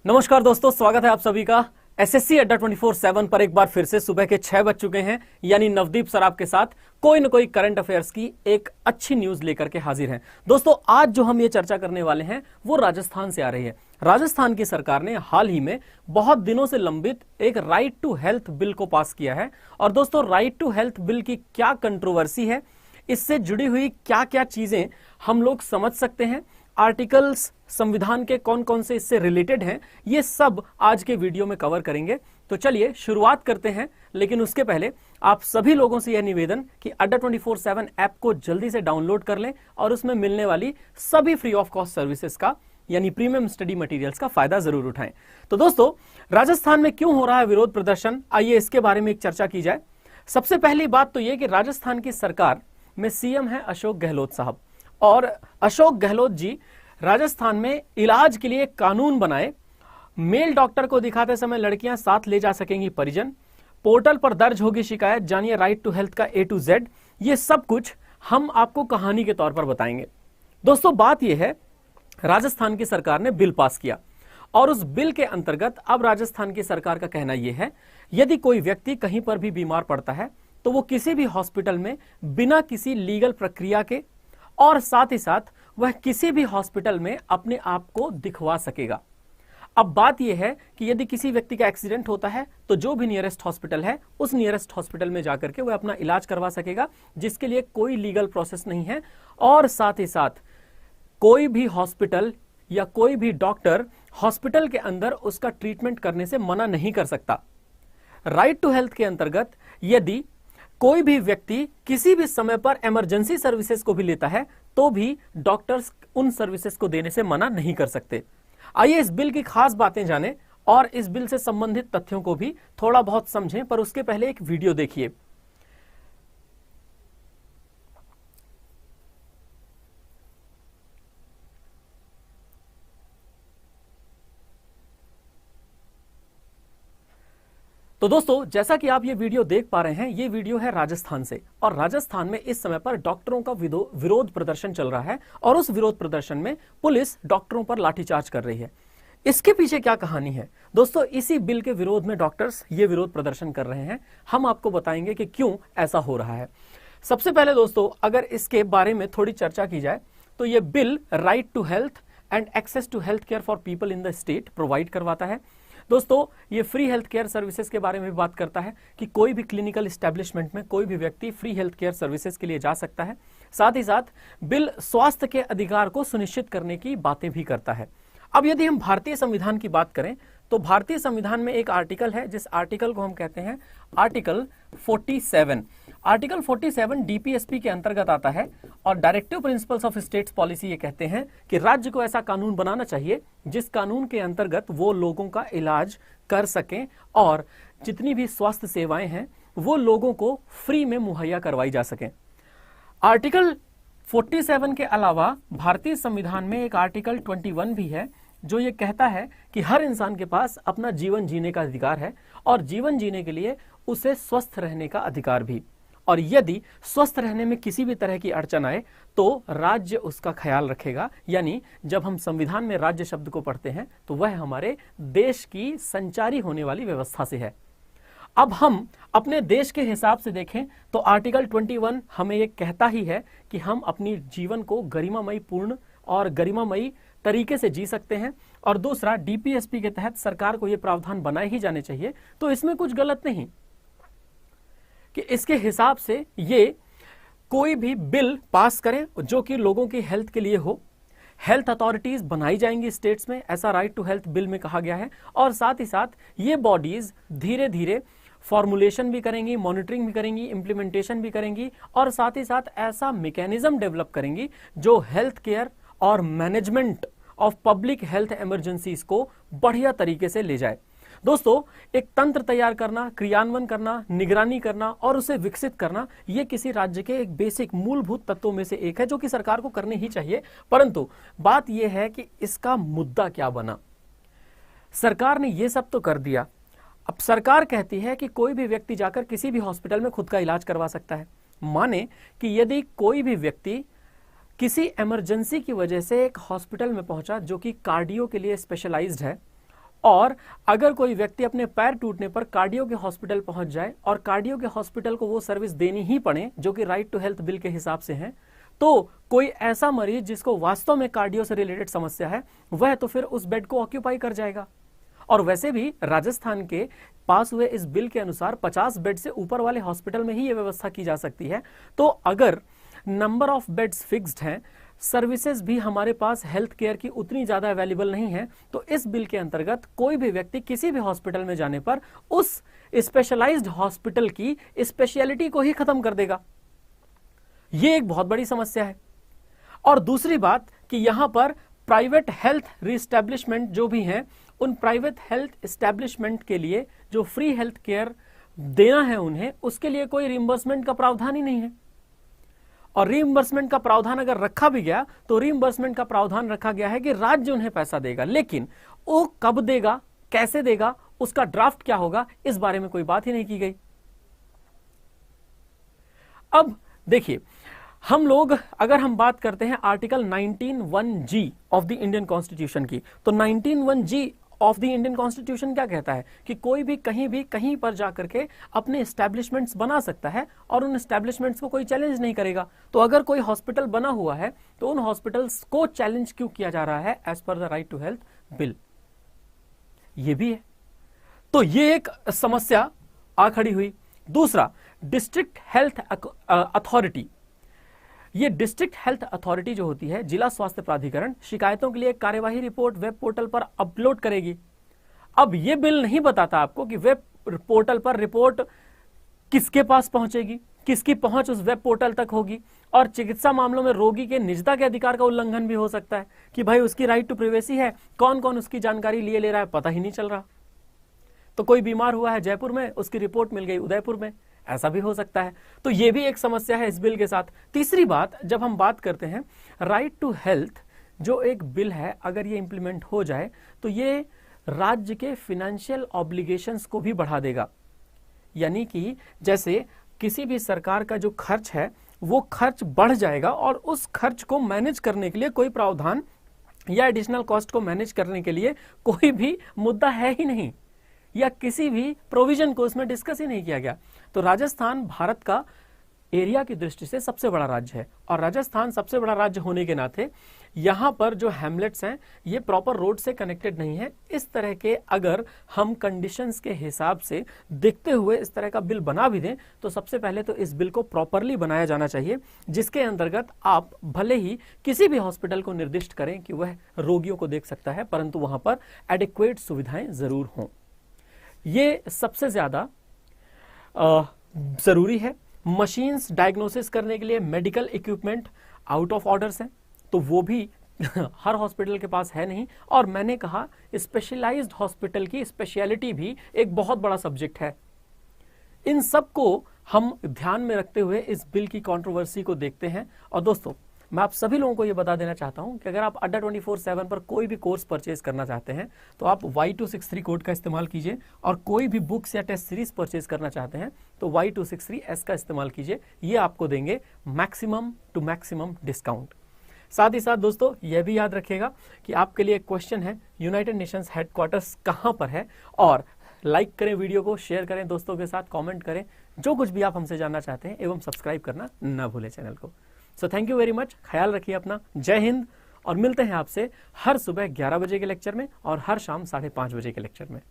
नमस्कार दोस्तों, स्वागत है आप सभी का एसएससी अड्डा 24/7 पर। एक बार फिर से सुबह के 6 बज चुके हैं, यानी नवदीप सर आपके साथ कोई न कोई करंट अफेयर्स की एक अच्छी न्यूज लेकर के हाजिर हैं। दोस्तों, आज जो हम ये चर्चा करने वाले हैं वो राजस्थान से आ रही है। राजस्थान की सरकार ने हाल ही में बहुत दिनों से लंबित एक राइट टू हेल्थ बिल को पास किया है। और दोस्तों, राइट टू हेल्थ बिल की क्या कंट्रोवर्सी है, इससे जुड़ी हुई क्या क्या चीजें हम लोग समझ सकते हैं, आर्टिकल्स संविधान के कौन कौन से इससे रिलेटेड हैं, ये सब आज के वीडियो में कवर करेंगे। तो चलिए शुरुआत करते हैं। लेकिन उसके पहले आप सभी लोगों से यह निवेदन कि अड्डा 24/7 ऐप को जल्दी से डाउनलोड कर लें और उसमें मिलने वाली सभी फ्री ऑफ कॉस्ट सर्विसेज का यानी प्रीमियम स्टडी मटेरियल्स का फायदा जरूर उठाएं। तो दोस्तों, राजस्थान में क्यों हो रहा है विरोध प्रदर्शन, आइए इसके बारे में एक चर्चा की जाए। सबसे पहली बात तो यह कि राजस्थान की सरकार में सीएम है अशोक गहलोत साहब, और अशोक गहलोत जी राजस्थान में इलाज के लिए एक कानून बनाए। मेल डॉक्टर को दिखाते समय लड़कियां साथ ले जा सकेंगी परिजन, पोर्टल पर दर्ज होगी शिकायत, जानिए राइट टू हेल्थ का A to Z। ये सब कुछ हम आपको कहानी के तौर पर बताएंगे। दोस्तों, बात यह है, राजस्थान की सरकार ने बिल पास किया और उस बिल के अंतर्गत अब राजस्थान की सरकार का कहना यह है, यदि कोई व्यक्ति कहीं पर भी बीमार पड़ता है तो वो किसी भी हॉस्पिटल में बिना किसी लीगल प्रक्रिया के और साथ ही साथ वह किसी भी हॉस्पिटल में अपने आप को दिखवा सकेगा। अब बात यह है कि यदि किसी व्यक्ति का एक्सीडेंट होता है तो जो भी नियरेस्ट हॉस्पिटल है उस नियरेस्ट हॉस्पिटल में जाकर के वह अपना इलाज करवा सकेगा, जिसके लिए कोई लीगल प्रोसेस नहीं है। और साथ ही साथ कोई भी हॉस्पिटल या कोई भी डॉक्टर हॉस्पिटल के अंदर उसका ट्रीटमेंट करने से मना नहीं कर सकता। राइट टू हेल्थ के अंतर्गत यदि कोई भी व्यक्ति किसी भी समय पर इमरजेंसी सर्विसेज को भी लेता है तो भी डॉक्टर्स उन सर्विसेज को देने से मना नहीं कर सकते। आइए इस बिल की खास बातें जानें और इस बिल से संबंधित तथ्यों को भी थोड़ा बहुत समझें, पर उसके पहले एक वीडियो देखिए। तो दोस्तों, जैसा कि आप ये वीडियो देख पा रहे हैं, ये वीडियो है राजस्थान से, और राजस्थान में इस समय पर डॉक्टरों का विरोध प्रदर्शन चल रहा है और उस विरोध प्रदर्शन में पुलिस डॉक्टरों पर लाठीचार्ज कर रही है। इसके पीछे क्या कहानी है दोस्तों? इसी बिल के विरोध में डॉक्टर्स ये विरोध प्रदर्शन कर रहे हैं। हम आपको बताएंगे कि क्यों ऐसा हो रहा है। सबसे पहले दोस्तों, अगर इसके बारे में थोड़ी चर्चा की जाए तो ये bill right to health and access to health care for people in the state provide करवाता है। दोस्तों, ये फ्री हेल्थ केयर सर्विसेज के बारे में भी बात करता है कि कोई भी क्लिनिकल एस्टेब्लिशमेंट में कोई भी व्यक्ति फ्री हेल्थ केयर सर्विसेज के लिए जा सकता है। साथ ही साथ बिल स्वास्थ्य के अधिकार को सुनिश्चित करने की बातें भी करता है। अब यदि हम भारतीय संविधान की बात करें तो भारतीय संविधान में एक आर्टिकल है, जिस आर्टिकल को हम कहते हैं आर्टिकल 47। आर्टिकल 47 डीपीएसपी के अंतर्गत आता है और directive principles of states policy ये कहते हैं कि राज्य को ऐसा कानून बनाना चाहिए जिस कानून के अंतर्गत वो लोगों का इलाज कर सकें और जितनी भी स्वास्थ्य सेवाएं हैं वो लोगों को फ्री में मुहैया करवाई जा सकें। आर्टिकल 47 के अलावा भारतीय संविधान में एक आर्टिकल 21 भी है जो ये कहता है कि हर इंसान के पास अपना जीवन जीने का अधिकार है और जीवन जीने के लिए उसे स्वस्थ रहने का अधिकार भी। और यदि स्वस्थ रहने में किसी भी तरह की अड़चन आए तो राज्य उसका ख्याल रखेगा। यानी जब हम संविधान में राज्य शब्द को पढ़ते हैं तो वह हमारे देश की संचारी होने वाली व्यवस्था से है। अब हम अपने देश के हिसाब से देखें तो आर्टिकल 21 हमें ये कहता ही है कि हम अपनी जीवन को गरिमामयी पूर्ण और गरिमामयी तरीके से जी सकते हैं। और दूसरा, डीपीएसपी के तहत सरकार को ये प्रावधान बनाए ही जाने चाहिए। तो इसमें कुछ गलत नहीं कि इसके हिसाब से ये कोई भी बिल पास करें जो कि लोगों की हेल्थ के लिए हो। हेल्थ अथॉरिटीज बनाई जाएंगी स्टेट्स में, ऐसा राइट टू हेल्थ बिल में कहा गया है। और साथ ही साथ ये बॉडीज धीरे धीरे फॉर्मुलेशन भी करेंगी, मॉनिटरिंग भी करेंगी, इंप्लीमेंटेशन भी करेंगी और साथ ही साथ ऐसा मैकेनिज्म डेवलप करेंगी जो हेल्थ केयर और management of public health emergencies को बढ़िया तरीके से ले जाए। दोस्तों, एक तंत्र तैयार करना, क्रियान्वयन करना, निगरानी करना और उसे विकसित करना, यह किसी राज्य के एक बेसिक मूलभूत तत्वों में से एक है जो कि सरकार को करनी ही चाहिए। परंतु बात यह है कि इसका मुद्दा क्या बना। सरकार ने यह सब तो कर दिया, अब सरकार कहती है कि कोई भी व्यक्ति जाकर किसी भी हॉस्पिटल में खुद का इलाज करवा सकता है। माने कि यदि कोई भी व्यक्ति किसी इमरजेंसी की वजह से एक हॉस्पिटल में पहुंचा जो कि कार्डियो के लिए स्पेशलाइज्ड है और अगर कोई व्यक्ति अपने पैर टूटने पर कार्डियो के हॉस्पिटल पहुंच जाए और कार्डियो के हॉस्पिटल को वो सर्विस देनी ही पड़े जो कि राइट टू हेल्थ बिल के हिसाब से है, तो कोई ऐसा मरीज जिसको वास्तव में कार्डियो से रिलेटेड समस्या है वह तो फिर उस बेड को ऑक्यूपाई कर जाएगा। और वैसे भी राजस्थान के पास हुए इस बिल के अनुसार 50 बेड से ऊपर वाले हॉस्पिटल में ही यह व्यवस्था की जा सकती है। तो अगर नंबर ऑफ बेड्स फिक्स्ड हैं, सर्विसेज भी हमारे पास हेल्थ केयर की उतनी ज्यादा अवेलेबल नहीं है, तो इस बिल के अंतर्गत कोई भी व्यक्ति किसी भी हॉस्पिटल में जाने पर उस स्पेशलाइज्ड हॉस्पिटल की स्पेशलिटी को ही खत्म कर देगा। यह एक बहुत बड़ी समस्या है। और दूसरी बात कि यहां पर प्राइवेट हेल्थ रिस्टैब्लिशमेंट जो भी हैं, उन प्राइवेट हेल्थ एस्टैब्लिशमेंट के लिए जो फ्री हेल्थ केयर देना है उन्हें, उसके लिए कोई रिइंबर्समेंट का प्रावधान ही नहीं है। और रीइंबर्समेंट का प्रावधान अगर रखा भी गया तो रीइंबर्समेंट का प्रावधान रखा गया है कि राज्य उन्हें पैसा देगा, लेकिन वो कब देगा, कैसे देगा, उसका ड्राफ्ट क्या होगा, इस बारे में कोई बात ही नहीं की गई। अब देखिए, हम लोग अगर हम बात करते हैं article 19(1)(g of the Indian constitution की, तो 19(1)(g of the Indian constitution क्या कहता है कि कोई भी कहीं पर जाकर के अपने एस्टैब्लिशमेंट्स बना सकता है और उन एस्टैब्लिशमेंट्स को कोई चैलेंज नहीं करेगा। तो अगर कोई हॉस्पिटल बना हुआ है तो उन हॉस्पिटल्स को चैलेंज क्यों किया जा रहा है as per the right to health bill? ये भी है। तो ये एक समस्या आ खड़ी हुई। दूसरा, डिस्ट्रिक्ट हेल्थ अथॉरिटी। ये डिस्ट्रिक्ट हेल्थ अथॉरिटी जो होती है, जिला स्वास्थ्य प्राधिकरण, शिकायतों के लिए कार्यवाही रिपोर्ट वेब पोर्टल पर अपलोड करेगी। अब ये बिल नहीं बताता आपको कि वेब पोर्टल पर रिपोर्ट किसके पास पहुंचेगी, किसकी पहुंच उस वेब पोर्टल तक होगी, और चिकित्सा मामलों में रोगी के निजता के अधिकार का उल्लंघन भी हो सकता है कि भाई उसकी राइट टू प्राइवेसी है, कौन कौन उसकी जानकारी ले रहा है पता ही नहीं चल रहा। तो कोई बीमार हुआ है जयपुर में, उसकी रिपोर्ट मिल गई उदयपुर में, ऐसा भी हो सकता है। तो यह भी एक समस्या है इस बिल के साथ। तीसरी बात, जब हम बात करते हैं राइट टू हेल्थ जो एक बिल है, अगर ये इंप्लीमेंट हो जाए तो ये राज्य के फाइनेंशियल ऑब्लिगेशंस को भी बढ़ा देगा। यानी कि जैसे किसी भी सरकार का जो खर्च है वो खर्च बढ़ जाएगा और उस खर्च को मैनेज करने के लिए कोई प्रावधान या एडिशनल कॉस्ट को मैनेज करने के लिए कोई भी मुद्दा है ही नहीं, या किसी भी प्रोविजन को उसमें डिस्कस ही नहीं किया गया। तो राजस्थान भारत का एरिया की दृष्टि से सबसे बड़ा राज्य है, और राजस्थान सबसे बड़ा राज्य होने के नाते यहाँ पर जो हैमलेट्स हैं ये प्रॉपर रोड से कनेक्टेड नहीं है। इस तरह के अगर हम कंडीशंस के हिसाब से देखते हुए इस तरह का बिल बना भी दें तो सबसे पहले तो इस बिल को प्रॉपरली बनाया जाना चाहिए, जिसके अंतर्गत आप भले ही किसी भी हॉस्पिटल को निर्दिष्ट करें कि वह रोगियों को देख सकता है, परंतु वहां पर एडिक्वेट सुविधाएं जरूर हों। ये सबसे ज्यादा जरूरी है। मशीन्स डायग्नोसिस करने के लिए medical equipment out of orders हैं, तो वो भी हर हॉस्पिटल के पास है नहीं। और मैंने कहा स्पेशलाइज्ड हॉस्पिटल की स्पेशलिटी भी एक बहुत बड़ा सब्जेक्ट है। इन सब को हम ध्यान में रखते हुए इस बिल की कंट्रोवर्सी को देखते हैं। और दोस्तों, मैं आप सभी लोगों को यह बता देना चाहता हूं कि अगर आप अड्डा 24/7 पर कोई भी कोर्स परचेज करना चाहते हैं तो आप Y263 कोड का इस्तेमाल कीजिए, और कोई भी बुक्स या टेस्ट सीरीज परचेज करना चाहते हैं तो Y263S का इस्तेमाल कीजिए। ये आपको देंगे मैक्सिमम टू मैक्सिमम डिस्काउंट। साथ ही साथ दोस्तों, यह भी याद रखिएगा कि आपके लिए एक क्वेश्चन है, यूनाइटेड नेशंस हेडक्वार्टर्स कहां पर है? और लाइक करें वीडियो को, शेयर करें दोस्तों के साथ, कमेंट करें, जो कुछ भी आप हमसे जानना चाहते हैं, एवं सब्सक्राइब करना ना भूलें चैनल को। So thank you very much. ख्याल रखिए अपना। जय हिंद। और मिलते हैं आपसे हर सुबह 11 बजे के लेक्चर में और हर शाम 5:30 बजे के लेक्चर में।